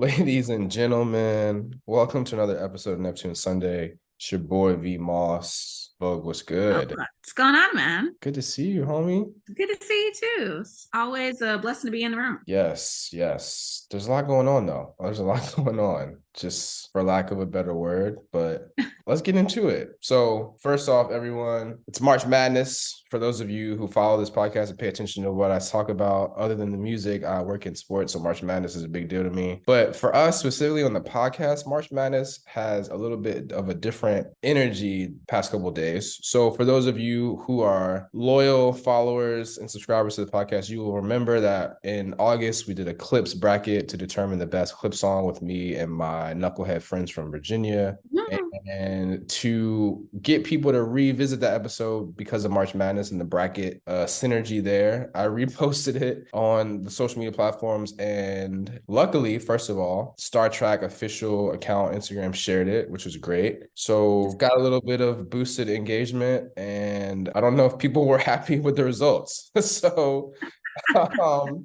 Ladies and gentlemen, welcome to another episode of Neptunes Sunday. It's your boy V Moss. Vogue, what's Oh, good? what's going on, man? Good to see you, homie. Good to see you too. It's always a blessing to be in the room. Yes, yes. There's a lot going on though. There's a lot going on, just for lack of a better word, but let's get into it. So, first off, everyone, it's March Madness. For those of you who follow this podcast and pay attention to what I talk about, other than the music, I work in sports, so March Madness is a big deal to me. But for us, specifically on the podcast, March Madness has a little bit of a different energy past couple of days. So, for those of you who are loyal followers and subscribers to the podcast, you will remember that in August we did a Clipse bracket to determine the best clip song with me and my knucklehead friends from Virginia. Mhm. And to get people to revisit that episode because of March Madness and the bracket synergy there, I reposted it on the social media platforms. And luckily, first of all, Star Trek official account Instagram shared it, which was great. So got a little bit of boosted engagement. And I don't know if people were happy with the results.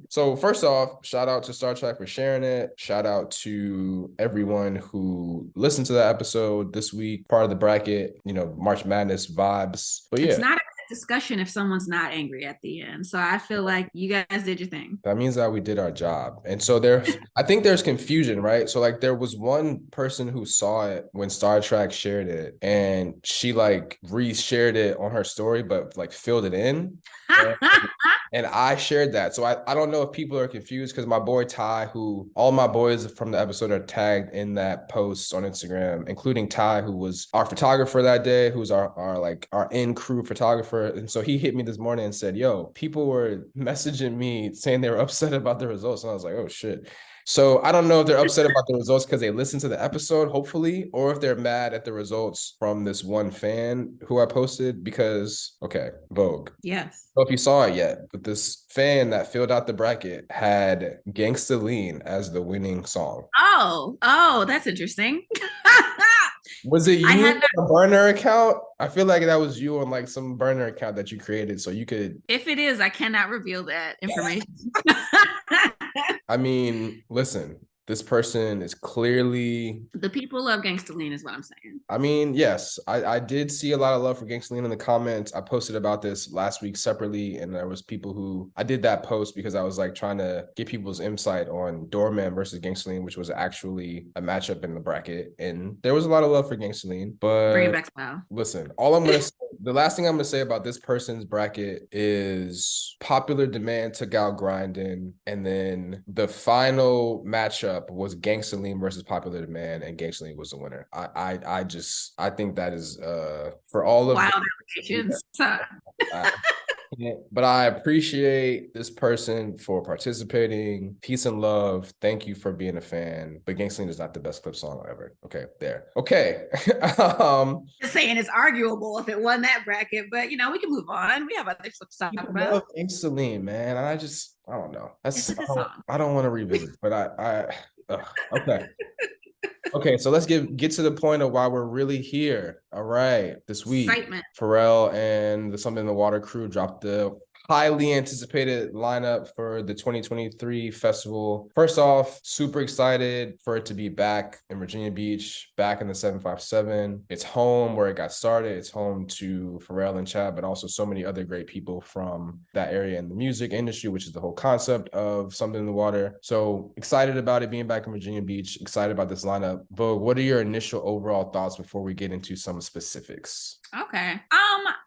So first off, shout out to Star Trek for sharing it. Shout out to everyone who listened to that episode this week, part of the bracket, March Madness vibes. But It's yeah, not a good discussion if someone's not angry at the end. So I feel like you guys did your thing. that means that we did our job. And so I think there's confusion, right? So like there was one person who saw it when Star Trek shared it and she like re-shared it on her story, but like filled it in. And And I shared that. So I don't know if people are confused because my boy Ty, who all my boys from the episode are tagged in that post on Instagram, including Ty, who was our photographer that day, who's our in-crew photographer. And so he hit me this morning and said, yo, people were messaging me saying they were upset about the results. And I was like, oh shit. So I don't know if they're upset about the results because they listened to the episode, hopefully, or if they're mad at the results from this one fan who I posted because, okay, Vogue. Yes. Know if you saw it yet, but this fan that filled out the bracket had Gangsta Lean as the winning song. Oh, that's interesting. Was it I you had on a burner account? I feel like that was you on like some burner account that you created so you could. if it is, I cannot reveal that information. I mean, listen, this person is clearly. The people love Gangsta Lean is what I'm saying. I mean, yes, I did see a lot of love for Gangsta Lean in the comments. I posted about this last week separately, and there was people who I did that post because I was like trying to get people's insight on Doorman versus Gangsta Lean, which was actually a matchup in the bracket, and there was a lot of love for Gangsta Lean. Bring it But back smile. listen, the last thing I'm gonna say about this person's bracket is popular demand took out Grindin, and then the final matchup was Gangsta Lean versus popular demand, and Gangsta Lean was the winner. I think that is for all of Wild the allegations. uh, but I appreciate this person for participating. Peace and love. Thank you for being a fan. But Gangsta Lean is not the best clip song ever. Okay, there. Okay. Just saying it's arguable if it won that bracket, but we can move on. We have other stuff to talk People about. love Gangsta Lean, man. And I don't know. It's a good I song. I don't want to revisit, but okay. Okay, so let's get to the point of why we're really here. All right, this week, Excitement. Pharrell and the Something in the Water crew dropped the highly anticipated lineup for the 2023 festival. First off, super excited for it to be back in Virginia Beach, back in the 757. It's home where it got started. It's home to Pharrell and Chad, but also so many other great people from that area in the music industry, which is the whole concept of Something in the Water. So excited about it being back in Virginia Beach, excited about this lineup. Vogue, what are your initial overall thoughts before we get into some specifics? Okay.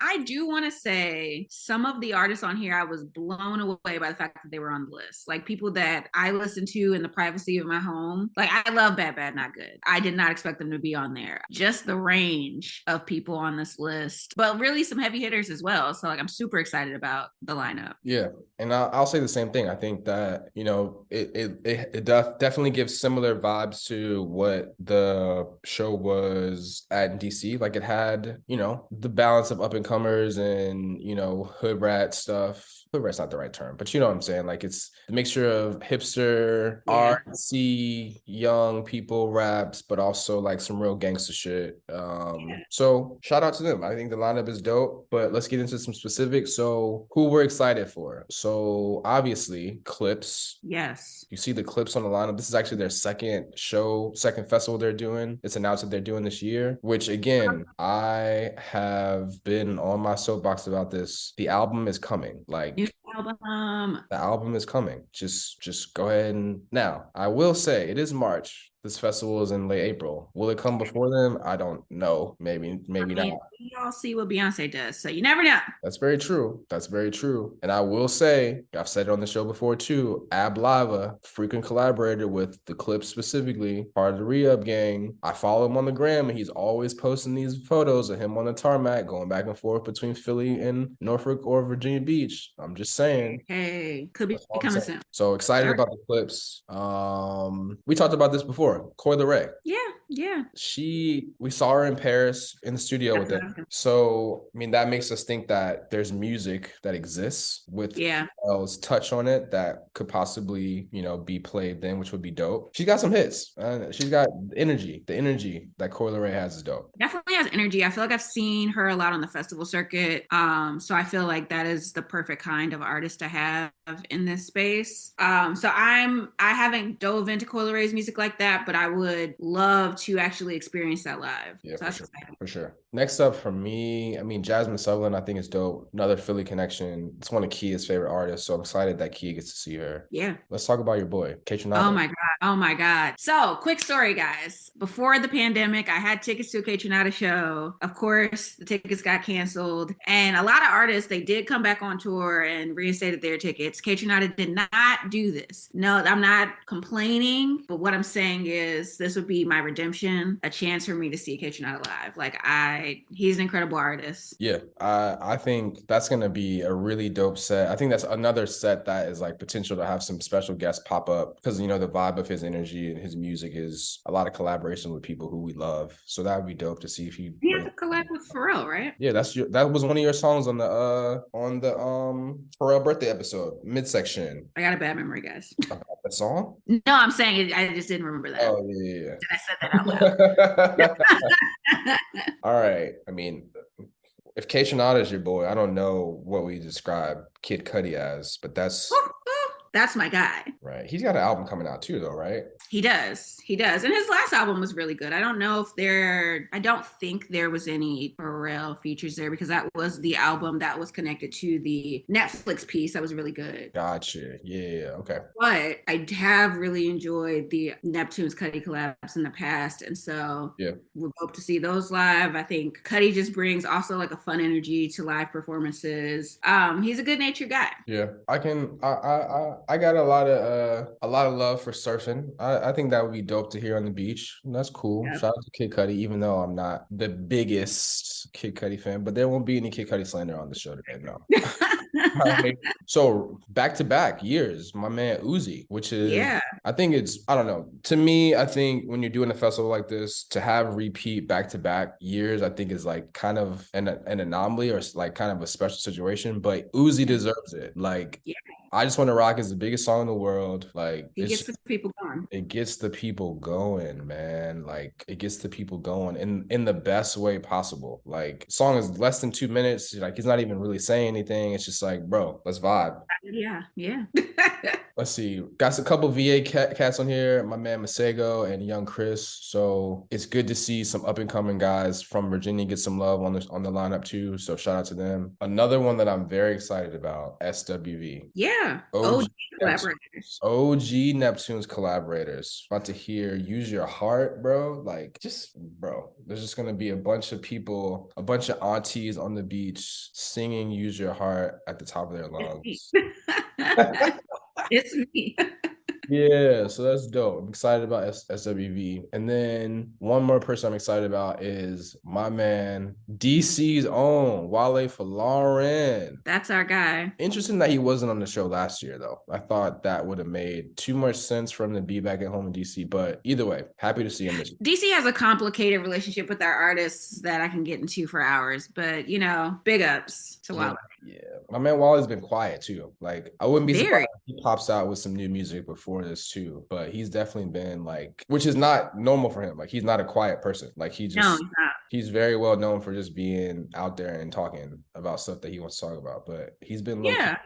I do want to say some of the artists on here, I was blown away by the fact that they were on the list. Like people that I listen to in the privacy of my home. Like I love Bad Bad Not Good. I did not expect them to be on there. Just the range of people on this list, but really some heavy hitters as well. So like I'm super excited about the lineup. Yeah, and I'll say the same thing. I think that it definitely gives similar vibes to what the show was at DC. Like it had the balance of up and comers and hood rat stuff hood rat's not the right term, but you know what I'm saying. Like it's a mixture of hipster, Yeah. artsy, young people raps, but also like some real gangster shit. Yeah. So shout out to them. I think the lineup is dope, but let's get into some specifics. So who we're excited for. So obviously Clipse. Yes. You see the Clipse on the lineup. This is actually their second show, second festival they're doing. It's announced that they're doing this year, which again, I have been on my soapbox about this. The album is coming. New Like album. the album is coming. Just go ahead and now. I will say it is March. This festival is in late April. Will it come before then? I don't know. Maybe not. We all see what Beyonce does, so you never know. That's very true. That's very true. And I will say, I've said it on the show before too. Ab Lava, frequent collaborator with the Clipse specifically, part of the Re-Up gang. I follow him on the gram, and he's always posting these photos of him on the tarmac, going back and forth between Philly and Norfolk or Virginia Beach. I'm just saying. Hey, could be coming soon. So excited about the Clipse. We talked about this before. Coi Leray. Yeah, yeah. We saw her in Paris in the studio with them. So, I mean, that makes us think that there's music that exists with Pharrell's touch on it that could possibly, be played then, which would be dope. She's got some hits. She's got energy. The energy that Coi Leray has is dope. Definitely has energy. I feel like I've seen her a lot on the festival circuit. So I feel like that is the perfect kind of artist to have in this space. So I haven't dove into Coi Leray's music like that, but I would love to actually experience that live. Yeah, so for sure. Next up for me, I mean, Jasmine Sutherland, I think is dope. Another Philly connection. It's one of Kia's favorite artists, so I'm excited that Kia gets to see her. Yeah. Let's talk about your boy, Kaytranada. Oh my God. Oh my God. So quick story, guys. Before the pandemic, I had tickets to a Kaytranada show. Of course, the tickets got canceled. And a lot of artists, they did come back on tour and reinstated their tickets. Kaytranada did not do this. No, I'm not complaining, but what I'm saying is this would be my redemption, a chance for me to see Kaytranada live. Like he's an incredible artist. Yeah, I think that's gonna be a really dope set. I think that's another set that is like potential to have some special guests pop up because the vibe of his energy and his music is a lot of collaboration with people who we love. So that would be dope to see if he has a collab with Pharrell, right? Yeah, that was one of your songs on the Pharrell birthday episode, midsection. I got a bad memory, guys. That song? No, I'm saying I just didn't remember that. Oh yeah. I said that out loud. All right. I mean, if Kaytranada is your boy, I don't know what we describe Kid Cudi as, but that's my guy. Right. He's got an album coming out too, though, right? He does. And his last album was really good. I don't think there was any Pharrell features there because that was the album that was connected to the Netflix piece. That was really good. Gotcha. Yeah. Okay. But I have really enjoyed the Neptunes Cudi collabs in the past. And so we'll hope to see those live. I think Cudi just brings also like a fun energy to live performances. He's a good natured guy. Yeah. I got a lot of love for surfing. I think that would be dope to hear on the beach. That's cool. Yep. Shout out to Kid Cudi, even though I'm not the biggest Kid Cudi fan, but there won't be any Kid Cudi slander on the show today. No. So back-to-back years, my man Uzi, which is I think I don't know. To me, I think when you're doing a festival like this, to have repeat back-to-back years, I think is like kind of an anomaly or like kind of a special situation. But Uzi deserves it. Like I Just Want to Rock is the biggest song in the world. Like it gets the people going. It gets the people going, man. Like it gets the people going in the best way possible. Like song is less than 2 minutes. Like he's not even really saying anything. It's just like, bro, let's vibe. Yeah. Let's see. Got a couple VA cats on here. My man Masego and Young Chris. So it's good to see some up and coming guys from Virginia get some love on the lineup too. So shout out to them. Another one that I'm very excited about, SWV. Yeah. OG collaborators. OG Neptunes collaborators. About to hear Use Your Heart, bro. Like there's just gonna be a bunch of people, a bunch of aunties on the beach singing Use Your Heart at the top of their lungs. It's me. Yeah, so that's dope. I'm excited about SWV. And then one more person I'm excited about is my man, DC's own Wale Folarin. That's our guy. Interesting that he wasn't on the show last year, though. I thought that would have made too much sense for him to be back at home in DC. But either way, happy to see him this year. DC has a complicated relationship with our artists that I can get into for hours. But, big ups to Wale. Yeah, my man Wally's been quiet too. Like, I wouldn't be surprised Very. if he pops out with some new music before this too. But he's definitely been like, which is not normal for him. Like, he's not a quiet person. Like, No, he's not. he's very well known for just being out there and talking about stuff that he wants to talk about. But he's been low key. Yeah.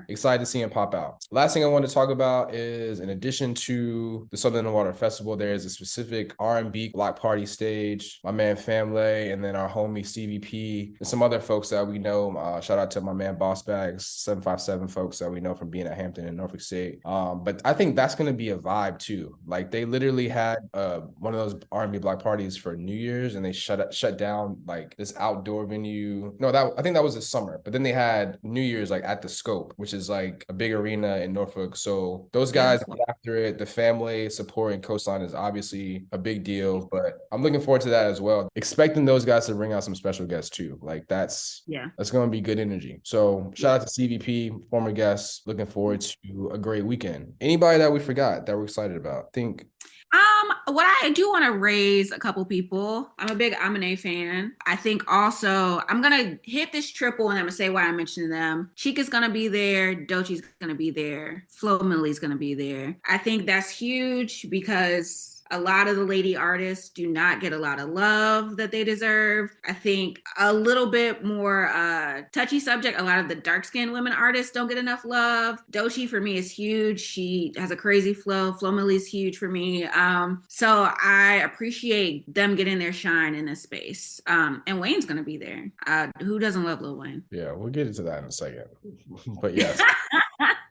Excited to see him pop out. Last thing I want to talk about is, in addition to the Southern Water Festival, there is a specific R&B block party stage. My man Family, and then our homie CVP, and some other folks that we know. Shout out to my man Boss Bags 757 folks that we know from being at Hampton and Norfolk State. But I think that's going to be a vibe too. Like, they literally had one of those R&B block parties for New Year's, and they shut down like this outdoor venue. No, that I think that was this summer. But then they had New Year's like at the Scope, which is like a big arena in Norfolk. So those Yeah. guys after it, the family support and coastline is obviously a big deal. But I'm looking forward to that as well. Expecting those guys to bring out some special guests too. Like, that's going to be good energy. So shout out to CVP, former guests. Looking forward to a great weekend. Anybody that we forgot that we're excited about? I think What I do want to raise a couple people. I'm a big Amine fan. I think also I'm gonna hit this triple and I'm gonna say why I mentioned them. Chica's gonna be there, Dochi's gonna be there, Flo Milli's gonna be there. I think that's huge because a lot of the lady artists do not get a lot of love that they deserve. I think a little bit more touchy subject. A lot of the dark-skinned women artists don't get enough love. Doechii for me is huge. She has a crazy flow. Flo Milli's huge for me. So I appreciate them getting their shine in this space. And Wayne's gonna be there. Who doesn't love Lil Wayne? Yeah, we'll get into that in a second. But yes.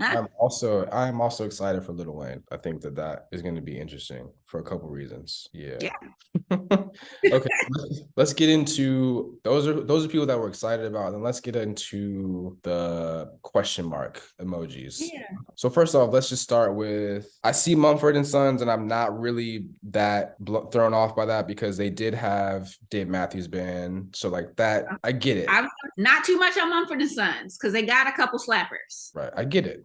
I'm also excited for Lil Wayne. I think that is going to be interesting for a couple reasons. Yeah. Okay, let's get into those are people that we're excited about, and let's get into the question mark emojis. Yeah. So first off, let's just start with, I see Mumford and Sons, and I'm not really that thrown off by that because they did have Dave Matthews Band. So like that, I get it. I'm not too much on Mumford and Sons because they got a couple slappers. Right. I get it.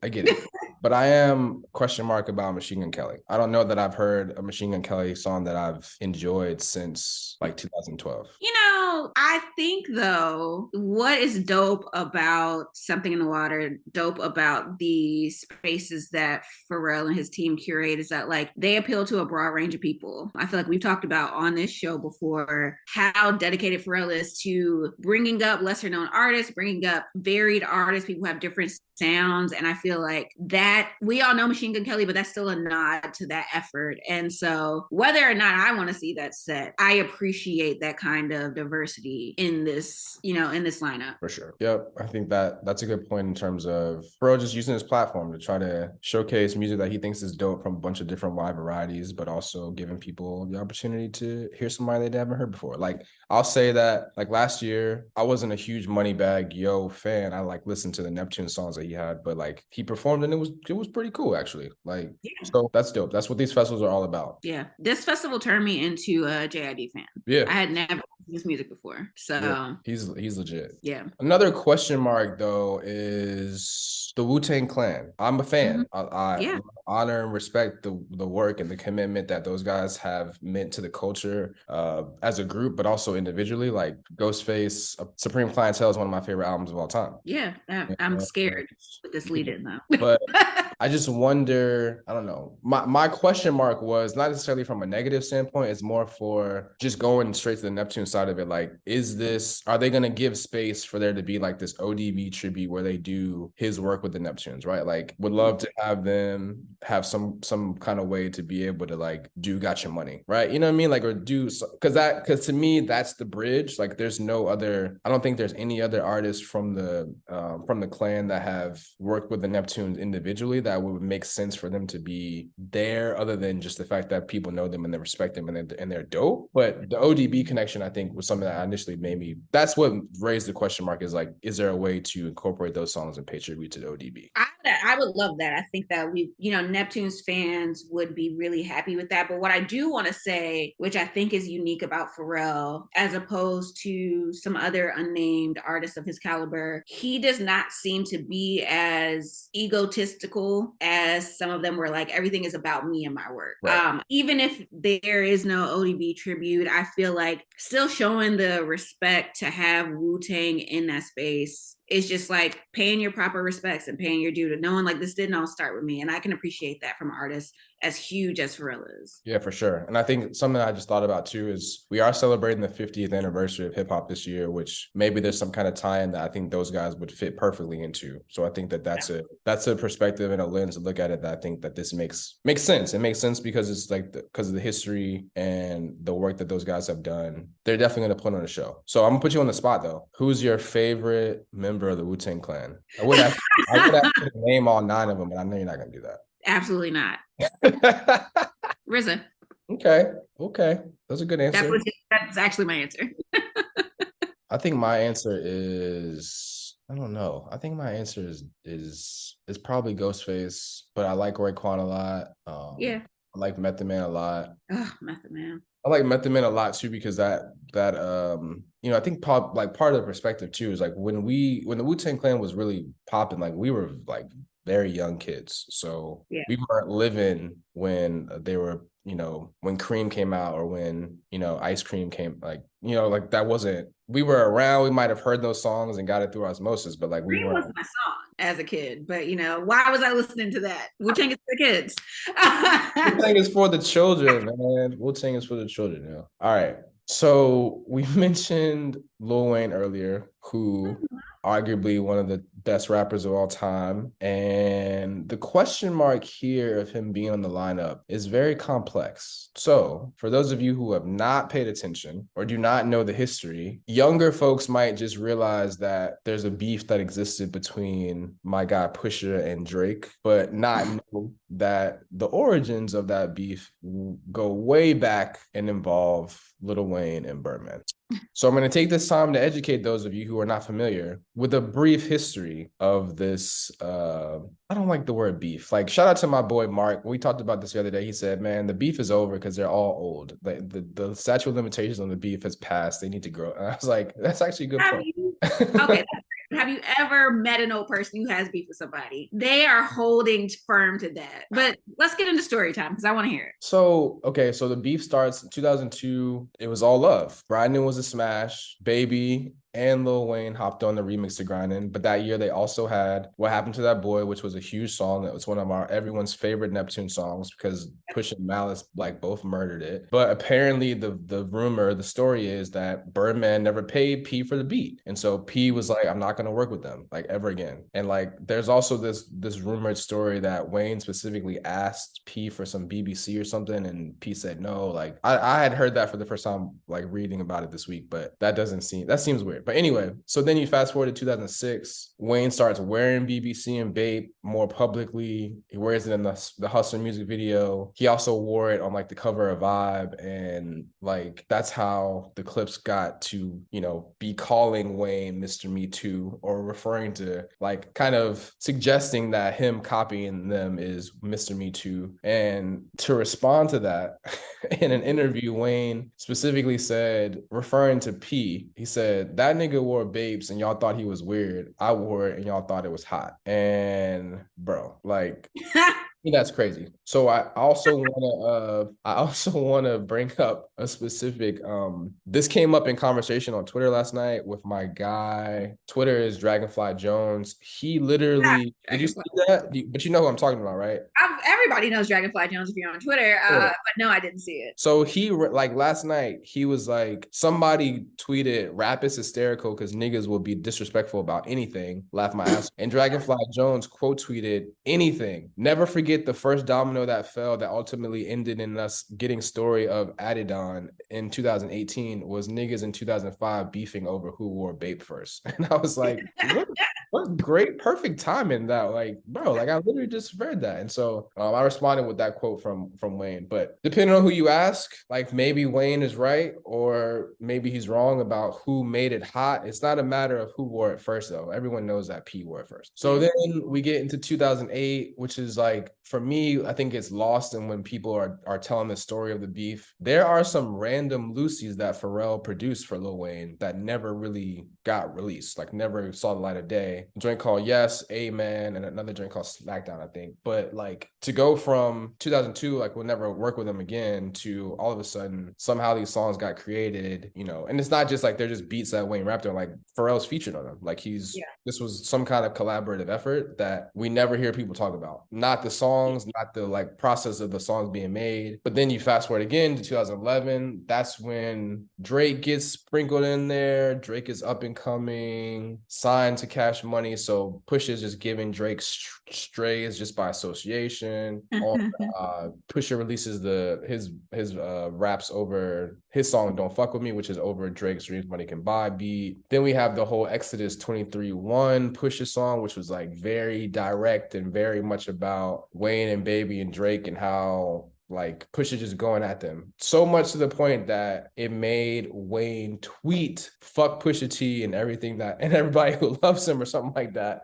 But I am question mark about Machine Gun Kelly. I don't know that I've heard a Machine Gun Kelly song that I've enjoyed since like 2012. You know, I think though, what is dope about Something in the Water, dope about the spaces that Pharrell and his team curate is that like they appeal to a broad range of people. I feel like we've talked about on this show before how dedicated Pharrell is to bringing up lesser known artists, bringing up varied artists, people who have different sounds. And I feel like that we all know Machine Gun Kelly, but that's still a nod to that effort. And so whether or not I want to see that set, I appreciate that kind of diversity in this, in this lineup. For sure. Yep. I think that's a good point in terms of Pharrell just using his platform to try to showcase music that he thinks is dope from a bunch of different wide varieties, but also giving people the opportunity to hear somebody they haven't heard before. Like, I'll say that like last year, I wasn't a huge Moneybagg Yo fan. I like listened to the Neptune songs that he had, but like he performed and it was pretty cool actually. Like, so that's dope. That's what these festivals are all about. Yeah. This festival turned me into a JID fan. Yeah. I had never his music before. So yeah, he's legit. Yeah. Another question mark though is the Wu-Tang Clan. I'm a fan. I honor and respect the work and the commitment that those guys have meant to the culture as a group, but also individually. Like Ghostface, Supreme Clientele is one of my favorite albums of all time. Yeah, I'm scared with this lead in though. But I just wonder, I don't know. My question mark was not necessarily from a negative standpoint. It's more for just going straight to the Neptune side of it. Like, are they going to give space for there to be like this ODB tribute where they do his work with the Neptunes, right? Like, would love to have them have some kind of way to be able to like do Got Your Money, right? You know what I mean? Like, or do, because to me, that's the bridge. Like, I don't think there's any other artists from the clan that have worked with the Neptunes individually that would make sense for them to be there, other than just the fact that people know them and they respect them and they're dope. But the ODB connection, I think, was something that initially that's what raised the question mark, is like, is there a way to incorporate those songs and pay tribute to the ODB? I would love that. I think that Neptunes fans would be really happy with that. But what I do want to say, which I think is unique about Pharrell, as opposed to some other unnamed artists of his caliber, he does not seem to be as egotistical as some of them were. Like, everything is about me and my work. Right. Even if there is no ODB tribute, I feel like still showing the respect to have Wu-Tang in that space it's just like paying your proper respects and paying your due to knowing like this didn't all start with me. And I can appreciate that from artists as huge as Pharrell is. Yeah, for sure. And I think something I just thought about too is we are celebrating the 50th anniversary of hip hop this year, which maybe there's some kind of tie-in that I think those guys would fit perfectly into. So I think that that's a perspective and a lens to look at it that I think that this makes sense. It makes sense because it's like because of the history and the work that those guys have done. They're definitely going to put on a show. So I'm gonna put you on the spot though. Who's your favorite member of the Wu-Tang Clan? I would actually name all 9 of them, but I know you're not gonna do Absolutely not. that. RZA. Okay. That's a good answer. That's actually my answer. I think my answer is I don't know. I think my answer is probably Ghostface, but I like Raekwon a lot. Yeah. I like Method Man a lot. Oh, Method Man. I like Method Man a lot too because that I think part of the perspective too is like when the Wu-Tang Clan was really popping, like we were like very young kids. So yeah. We weren't living when they were, when Cream came out or when, Ice Cream came, like that wasn't, we were around, we might have heard those songs and got it through osmosis, but like we Cream weren't. was my song as a kid, but why was I listening to that? Wu-Tang is for the kids. Wu-Tang is for the children, man. Wu-Tang is for the children, yeah. All right. So we mentioned Lil Wayne earlier, who arguably one of the best rappers of all time. And the question mark here of him being on the lineup is very complex. So for those of you who have not paid attention or do not know the history, younger folks might just realize that there's a beef that existed between my guy Pusha and Drake, but not know that the origins of that beef go way back and involve Lil Wayne and Birdman. So I'm going to take this time to educate those of you who are not familiar with a brief history of this. I don't like the word beef. Like, shout out to my boy Mark. We talked about this the other day. He said, man, the beef is over because they're all old. Like the statute of limitations on the beef has passed. They need to grow. And I was like, that's actually a good point. Okay. Have you ever met an old person who has beef with somebody? They are holding firm to that. But let's get into story time because I want to hear it. So the beef starts in 2002. It was all love. Grindin was a smash. Baby and Lil Wayne hopped on the remix to Grindin. But that year they also had What Happened to That Boy, which was a huge song. That was one of everyone's favorite Neptune songs because Push and Malice like both murdered it. But apparently the story is that Birdman never paid P for the beat. And so P was like, I'm not going to work with them like ever again. And like there's also this rumored story that Wayne specifically asked P for some BBC or something and P said no. Like I had heard that for the first time like reading about it this week, but that seems weird. But anyway, so then you fast forward to 2006, Wayne starts wearing BBC and Bape more publicly. He wears it in the Hustler music video. He also wore it on like the cover of Vibe. And like, that's how the Clipse got to, be calling Wayne Mr. Me Too, or referring to like kind of suggesting that him copying them is Mr. Me Too. And to respond to that, in an interview, Wayne specifically said, referring to P, he said, that nigga wore babes and y'all thought he was weird. I wore it and y'all thought it was hot. And bro, like that's crazy. So I also want to bring up a specific this came up in conversation on Twitter last night with my guy. Twitter is Dragonfly Jones. He literally did you see that? But you know who I'm talking about, right? Everybody knows Dragonfly Jones if you're on Twitter. But no, I didn't see it. So he like last night he was like, somebody tweeted rap is hysterical because niggas will be disrespectful about anything, laugh my ass. And Dragonfly Jones quote tweeted anything. Never forget the first domino that fell that ultimately ended in us getting story of Adidon in 2018 was niggas in 2005 beefing over who wore Bape first. And I was like, what great, perfect timing that, like, bro, like I literally just read that. And so I responded with that quote from Wayne. But depending on who you ask, like maybe Wayne is right or maybe he's wrong about who made it hot. It's not a matter of who wore it first, though. Everyone knows that P wore it first. So then we get into 2008, which is like, for me, I think it's lost in when people are telling the story of the beef. There are some random Lucy's that Pharrell produced for Lil Wayne that never really got released, like never saw the light of day. a joint called Yes, Amen, and another joint called Smackdown, I think. But like to go from 2002, like we'll never work with him again, to all of a sudden somehow these songs got created, you know, and it's not just like they're just beats that Wayne rapped on, like Pharrell's featured on them. Like this was some kind of collaborative effort that we never hear people talk about. Not the songs, not the like process of the songs being made. But then you fast forward again to 2011. That's when Drake gets sprinkled in there. Drake is up and coming, signed to Cash Money. So Pusha is just giving Drake strays just by association. Pusha releases his raps over his song "Don't Fuck With Me," which is over Drake's "Dreams Money Can Buy" beat. Then we have the whole Exodus 23-1 Pusha song, which was like very direct and very much about Wayne and Baby and Drake and how like Pusha just going at them. So much to the point that it made Wayne tweet "fuck Pusha T" and everything that and everybody who loves him or something like that.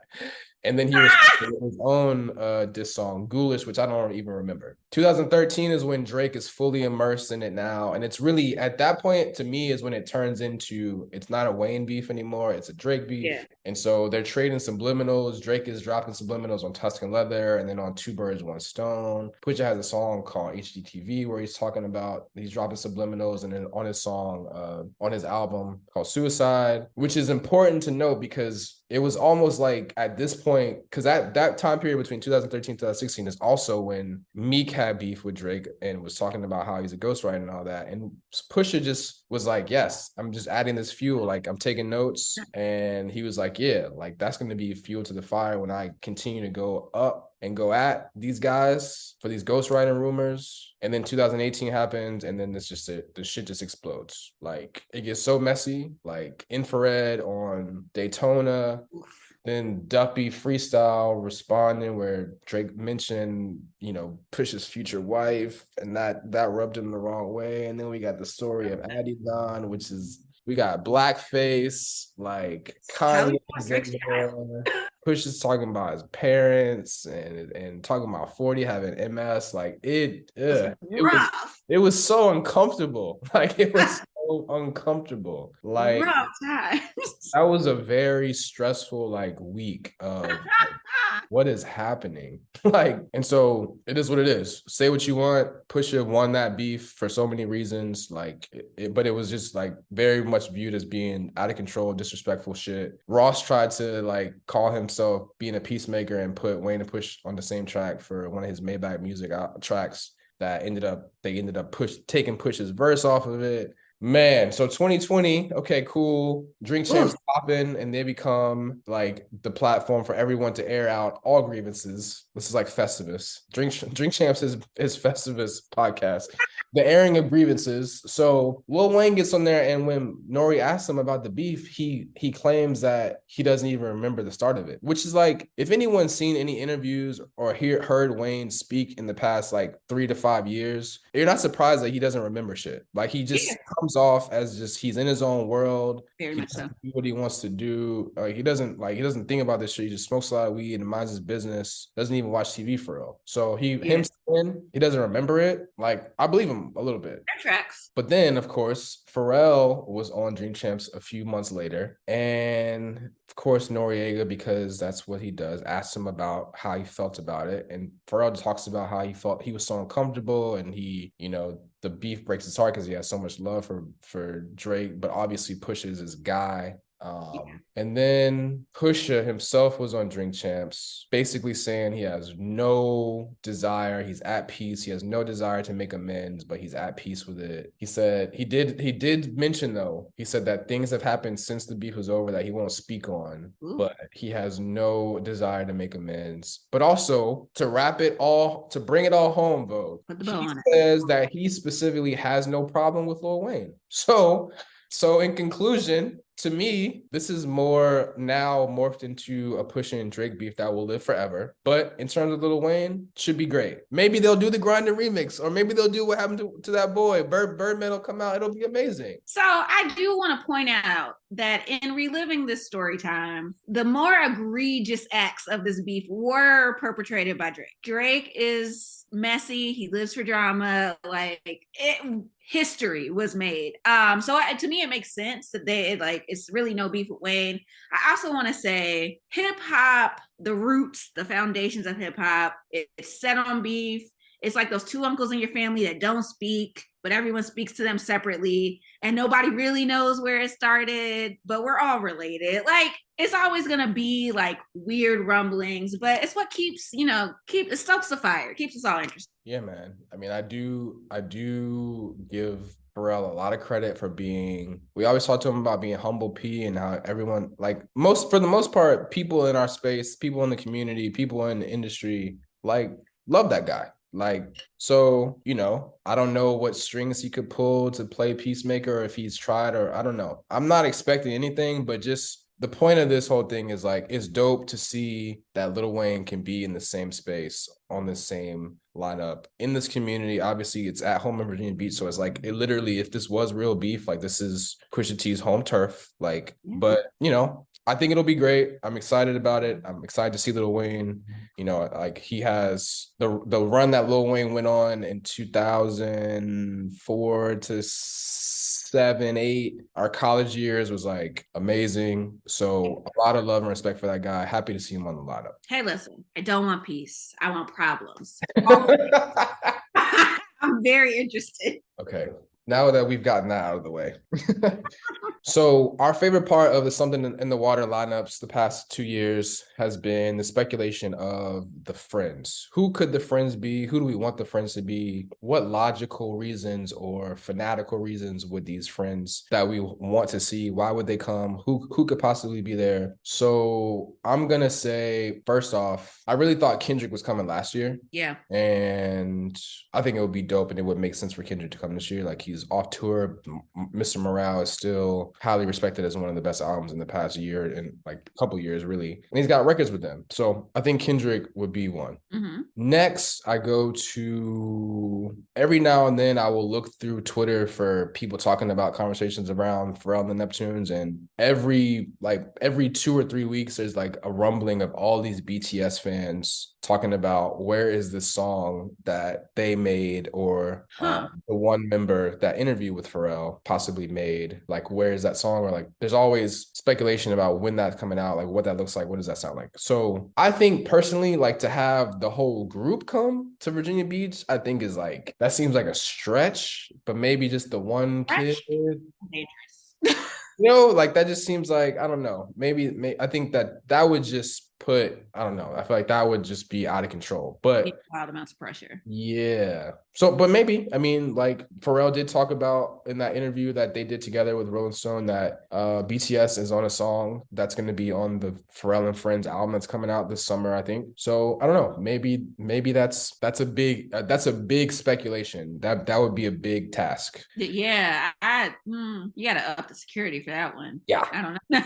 And then he responded with his own diss song, Ghoulish, which I don't even remember. 2013 is when Drake is fully immersed in it now. And it's really, at that point, to me, is when it turns into, it's not a Wayne beef anymore. It's a Drake beef. Yeah. And so they're trading subliminals. Drake is dropping subliminals on Tuscan Leather and then on Two Birds, One Stone. Pusha has a song called HDTV where he's talking about, he's dropping subliminals. And then on his song, on his album called Suicide, which is important to note because it was almost like at this point, because that time period between 2013 and 2016 is also when Meek had beef with Drake and was talking about how he's a ghostwriter and all that. And Pusha just was like, yes, I'm just adding this fuel. Like, I'm taking notes. And he was like, yeah, like that's going to be fuel to the fire when I continue to go up and go at these guys for these ghostwriting rumors. And then 2018 happens, and then it's just the shit just explodes. Like it gets so messy. Like Infrared on Daytona, then Duppy freestyle responding where Drake mentioned, you know, Push's future wife, and that rubbed him the wrong way. And then we got the story of Adidon, which is we got blackface, like Kanye. Push is talking about his parents and talking about 40 having MS. Like it was so uncomfortable. Like it was so uncomfortable. Like that was a very stressful like week of like, what is happening? Like, and so it is what it is. Say what you want. Pusha won that beef for so many reasons. Like, but it was just like very much viewed as being out of control, disrespectful shit. Ross tried to like call himself being a peacemaker and put Wayne and Push on the same track for one of his Maybach music tracks that ended up taking Push's verse off of it. Man, so 2020, okay, cool. Drink Champs popping, and they become like the platform for everyone to air out all grievances. This is like Festivus. Drink Champs is Festivus podcast. The airing of grievances. So Lil Wayne gets on there, and when Nori asks him about the beef, he claims that he doesn't even remember the start of it, which is like, if anyone's seen any interviews or heard Wayne speak in the past like 3 to 5 years, you're not surprised that he doesn't remember shit. Like he just comes off as just he's in his own world. Very much so. Do what he wants to do. He doesn't think about this shit. He just smokes a lot of weed and minds his business. Doesn't even watch TV for real. So he doesn't remember it. Like I believe him a little bit. That tracks. But then of course Pharrell was on Dream Champs a few months later, and of course Noriega, because that's what he does, asked him about how he felt about it, and Pharrell talks about how he felt he was so uncomfortable, and he, you know, the beef breaks his heart because he has so much love for Drake, but obviously pushes his guy. And then Pusha himself was on Drink Champs, basically saying he has no desire. He's at peace. He has no desire to make amends, but he's at peace with it. He said he did mention though. He said that things have happened since the beef was over that he won't speak on, but he has no desire to make amends. But also to bring it all home, Vogue. He says that he specifically has no problem with Lil Wayne. So in conclusion, to me, this is more now morphed into a Pusha and Drake beef that will live forever. But in terms of Lil Wayne, should be great. Maybe they'll do the Grindin remix, or maybe they'll do what happened to that boy. Birdman will come out. It'll be amazing. So I do want to point out that in reliving this story time, the more egregious acts of this beef were perpetrated by Drake. Drake is messy. He lives for drama. History was made. So to me, it makes sense that like it's really no beef with Wayne. I also want to say hip hop, the roots, the foundations of hip hop, it's set on beef. It's like those two uncles in your family that don't speak, but everyone speaks to them separately, and nobody really knows where it started, but we're all related. Like, it's always gonna be like weird rumblings, but it's what keeps, it stokes the fire, keeps us all interested. Yeah, man. I mean, I do give Pharrell a lot of credit for being, we always talk to him about being humble P, and how everyone, like, for the most part, people in our space, people in the community, people in the industry, like, love that guy. Like, so, I don't know what strings he could pull to play Peacemaker, or if he's tried, or I don't know. I'm not expecting anything, but just the point of this whole thing is like, it's dope to see that Lil Wayne can be in the same space, on the same lineup in this community. Obviously, it's at home in Virginia Beach, so it's like, it literally, if this was real beef, like, this is Pusha T's home turf. Like, but I think it'll be great. I'm excited about it. I'm excited to see Lil Wayne. Like, he has the run that Lil Wayne went on in 2004 to 7, 8. Our college years was like amazing. So a lot of love and respect for that guy. Happy to see him on the lineup. Hey, listen, I don't want peace. I want problems. I'm very interested. Okay. Now that we've gotten that out of the way. So our favorite part of the Something in the Water lineups the past 2 years has been the speculation of the Phriends. Who could the Phriends be? Who do we want the Phriends to be? What logical reasons or fanatical reasons would these Phriends that we want to see? Why would they come? Who could possibly be there? So I'm gonna say, first off, I really thought Kendrick was coming last year. Yeah. And I think it would be dope, and it would make sense for Kendrick to come this year. Like, he's off tour. Mr. Morale is still highly respected as one of the best albums in the past year, and like a couple years, really. And he's got records with them. So I think Kendrick would be one. Mm-hmm. Next, I go to, every now and then I will look through Twitter for people talking about conversations around Pharrell and the Neptunes. And every 2 or 3 weeks, there's like a rumbling of all these BTS fans talking about, where is this song that they made, or the one member that interviewed with Pharrell possibly made. Like, where is that song? Or like, there's always speculation about when that's coming out, like what that looks like, what does that sound like. So I think personally, like, to have the whole group come to Virginia Beach, I think is like, that seems like a stretch, but maybe just the one kid. Dangerous. Like, that just seems like, I don't know, maybe I think that would just put, I don't know, I feel like that would just be out of control. But wild amounts of pressure. Yeah. So, but maybe, I mean, like, Pharrell did talk about in that interview that they did together with Rolling Stone that BTS is on a song that's going to be on the Pharrell and Friends album that's coming out this summer, I think. So I don't know, maybe that's a big speculation. That would be a big task. Yeah, you gotta up the security for that one. Yeah, I don't know.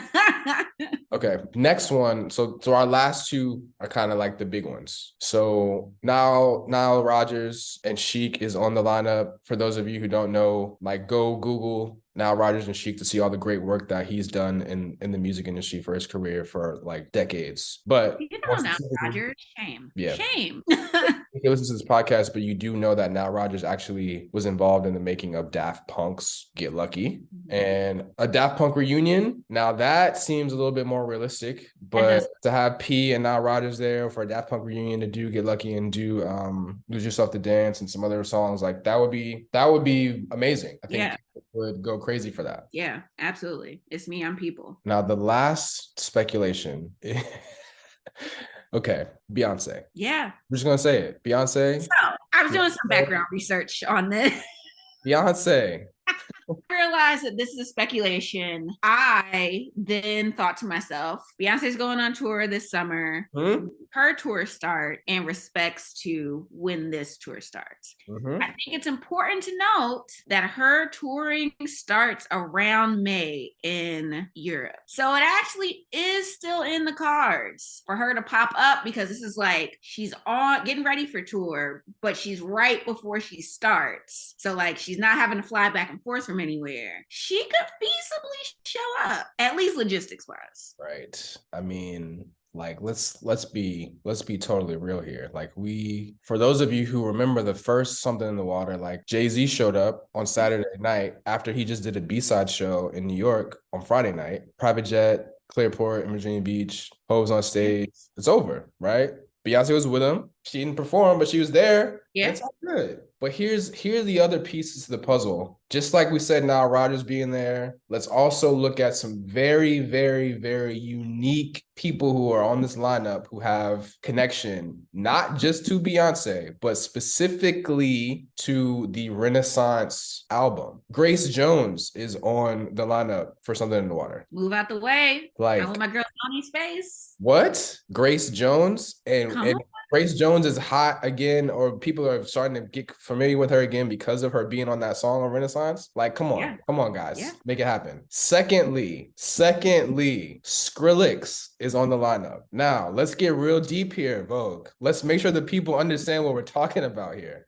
Okay, next one. So our last two are kind of like the big ones. So now Nile Rodgers and Sheik is on the lineup. For those of you who don't know, like, go Google Nile Rodgers and Sheik to see all the great work that he's done in the music industry for his career for like decades. But you know, Nile Rodgers, shame. Yeah. Shame. You listen to this podcast, but you do know that Nile Rodgers actually was involved in the making of Daft Punk's Get Lucky, and a Daft Punk reunion. Now that seems a little bit more realistic, but to have P and Nile Rodgers there for a Daft Punk reunion to do Get Lucky and do Lose Yourself to Dance and some other songs, like, that would be amazing. I think people would go crazy for that. Yeah, absolutely. It's me, I'm people. Now the last speculation. Okay, Beyonce. Yeah. I'm just gonna say it. Beyonce. So I was doing some background research on this. Beyonce. Realized that this is a speculation. I then thought to myself, Beyonce's going on tour this summer. Her tour start in respects to when this tour starts. I think it's important to note that her touring starts around May in Europe. So it actually is still in the cards for her to pop up, because this is like, she's on getting ready for tour, but she's right before she starts. So like, she's not having to fly back and forth from anywhere. She could feasibly show up, at least logistics wise. Right. I mean, Like let's be totally real here. Like for those of you who remember the first Something in the Water, like Jay-Z showed up on Saturday night after he just did a B-side show in New York on Friday night. Private jet, Clearport in Virginia Beach, Hoes on stage. It's over, right? Beyonce was with him. She didn't perform, but she was there, and Yeah. it's all good. But here's the other pieces to the puzzle. Just like we said, now Rodgers being there, let's also look at some very, very, very unique people who are on this lineup who have connection, not just to Beyonce, but specifically to the Renaissance album. Grace Jones is on the lineup for Something in the Water. Move out the way. I Like, want my girl Tony's face. what? Grace Jones Come and on. Grace Jones is hot again, or people are starting to get familiar with her again because of her being on that song on Renaissance. Like, Yeah. come on, guys, Yeah. make it happen. Secondly, Skrillex is on the lineup. Now, let's get real deep here, Vogue. Let's make sure the people understand what we're talking about here.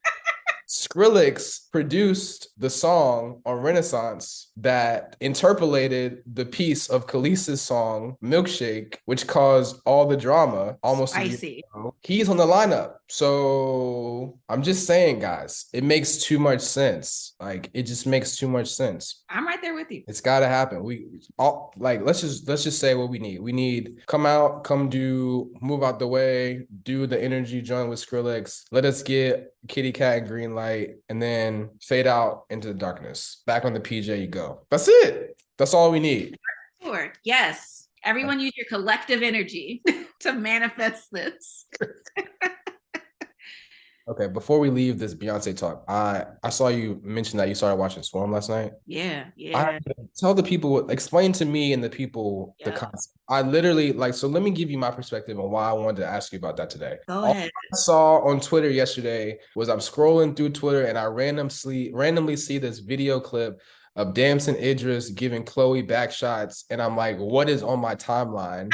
Skrillex produced the song on Renaissance that interpolated the piece of Khaleesi's song Milkshake, which caused all the drama almost a year Spicy. ago. He's on the lineup. So I'm just saying, guys, it makes too much sense. Like it just makes too much sense. I'm right there with you. It's gotta happen. We all like let's just say what we need. We need come out, move out the way, do the energy joint with Skrillex. Let us get Kitty Cat and Green Light, and then fade out into the darkness. Back on the PJ you go. That's it. That's all we need. Sure. Yes. Everyone use your collective energy to manifest this. Okay, before we leave this Beyonce talk, I saw you mention that you started watching Swarm last night. Yeah. Yeah. Tell the people, explain to me and the people the concept. I literally so let me give you my perspective on why I wanted to ask you about that today. Go All ahead. I saw on Twitter yesterday was I'm scrolling through Twitter and I randomly see this video clip of Damson Idris giving Chloe back shots, and I'm like, what is on my timeline?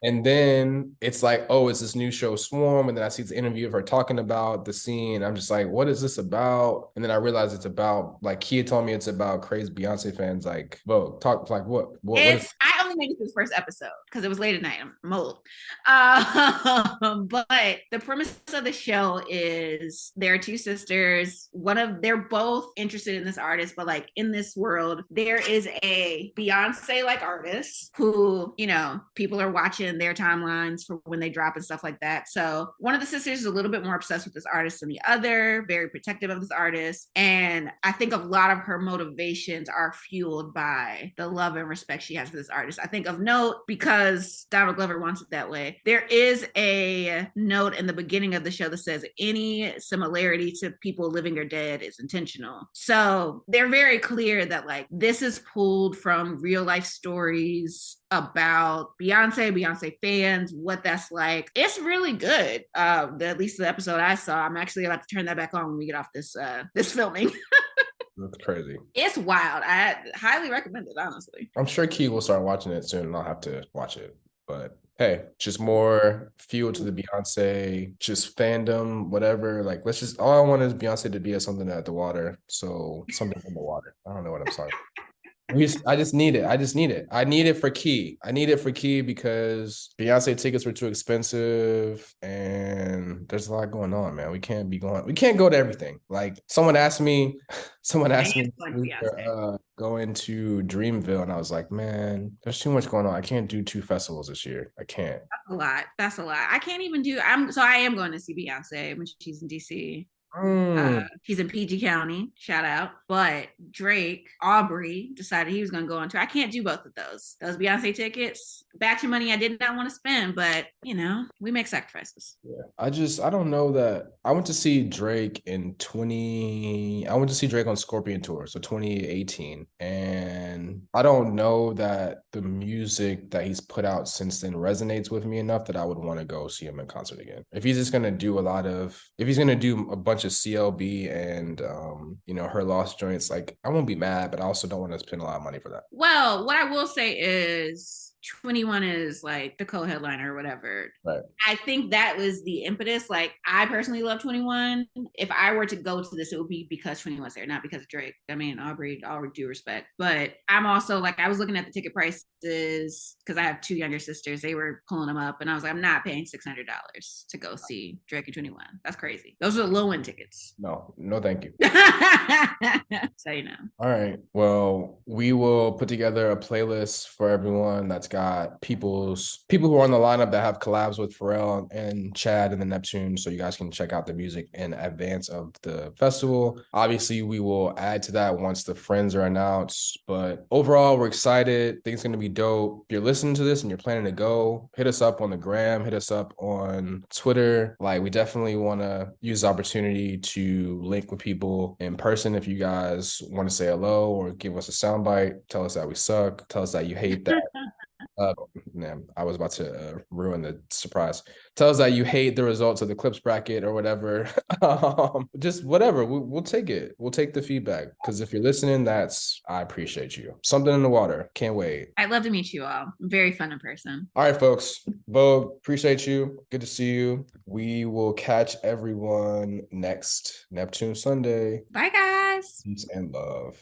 And then it's like, oh, it's this new show Swarm. And then I see this interview of her talking about the scene. I'm just like, what is this about? And then I realized it's about, like, Kia told me it's about crazy Beyonce fans. Like, whoa, talk, like, what is I only made it to the first episode because it was late at night. I'm old. But the premise of the show is there are two sisters. They're both interested in this artist, but like in this world, there is a Beyonce like artist who, people are watching their timelines for when they drop and stuff like that. So one of the sisters is a little bit more obsessed with this artist than the other, very protective of this artist. And I think a lot of her motivations are fueled by the love and respect she has for this artist. I think of note, because Donald Glover wants it that way, there is a note in the beginning of the show that says any similarity to people living or dead is intentional. So they're very clear that like this is pulled from real life stories about Beyonce fans, what that's like. It's really good. At least the episode I saw. I'm actually about to turn that back on when we get off this filming. That's crazy. It's wild. I highly recommend it, honestly. I'm sure Key will start watching it soon and I'll have to watch it. But hey, just more fuel to the Beyonce, just fandom, whatever. Like, all I want is Beyonce to be at something at the water. So something in the water. I don't know what I'm saying. I just need it. I need it for Key. I need it for Key because Beyonce tickets were too expensive and there's a lot going on, man. We can't go to everything. Like someone asked me going to Dreamville, and I was like, man, there's too much going on. I can't do 2 festivals this year. I can't. That's a lot. I can't even do I am going to see Beyonce when she's in DC. He's in PG County, shout out. But Drake, Aubrey decided he was going to go on tour. I can't do both of those Beyonce tickets. Batch of money I did not want to spend, but we make sacrifices. Yeah, I don't know that I went to see Drake on Scorpion tour, so 2018, and I don't know that the music that he's put out since then resonates with me enough that I would want to go see him in concert again. If he's just going to do if he's going to do a bunch of CLB and her lost joints, like I won't be mad, but I also don't want to spend a lot of money for that. Well, what I will say is 21 is like the co-headliner or whatever. Right. I think that was the impetus. Like, I personally love 21. If I were to go to this, it would be because 21's there, not because of Drake. I mean, Aubrey, all due respect. But I'm also like, I was looking at the ticket prices because I have two younger sisters. They were pulling them up, and I was like, I'm not paying $600 to go see Drake and 21. That's crazy. Those are the low end tickets. No, no, thank you. So, you know. All right. Well, we will put together a playlist for everyone that's got people who are on the lineup that have collabs with Pharrell and Chad and the Neptunes, so you guys can check out the music in advance of the festival. Obviously, we will add to that once the Phriends are announced. But overall, we're excited. I think it's gonna be dope. If you're listening to this and you're planning to go, hit us up on the gram, hit us up on Twitter. Like, we definitely want to use the opportunity to link with people in person. If you guys want to say hello or give us a soundbite, tell us that we suck, tell us that you hate that. Man, I was about to ruin the surprise. Tell us that you hate the results of the Clipse bracket or whatever. Just whatever. We'll take it. We'll take the feedback, because if you're listening, I appreciate you. Something in the water. Can't wait. I'd love to meet you all. Very fun in person. All right, folks. Vogue, appreciate you. Good to see you. We will catch everyone next Neptune Sunday. Bye, guys. Peace and love.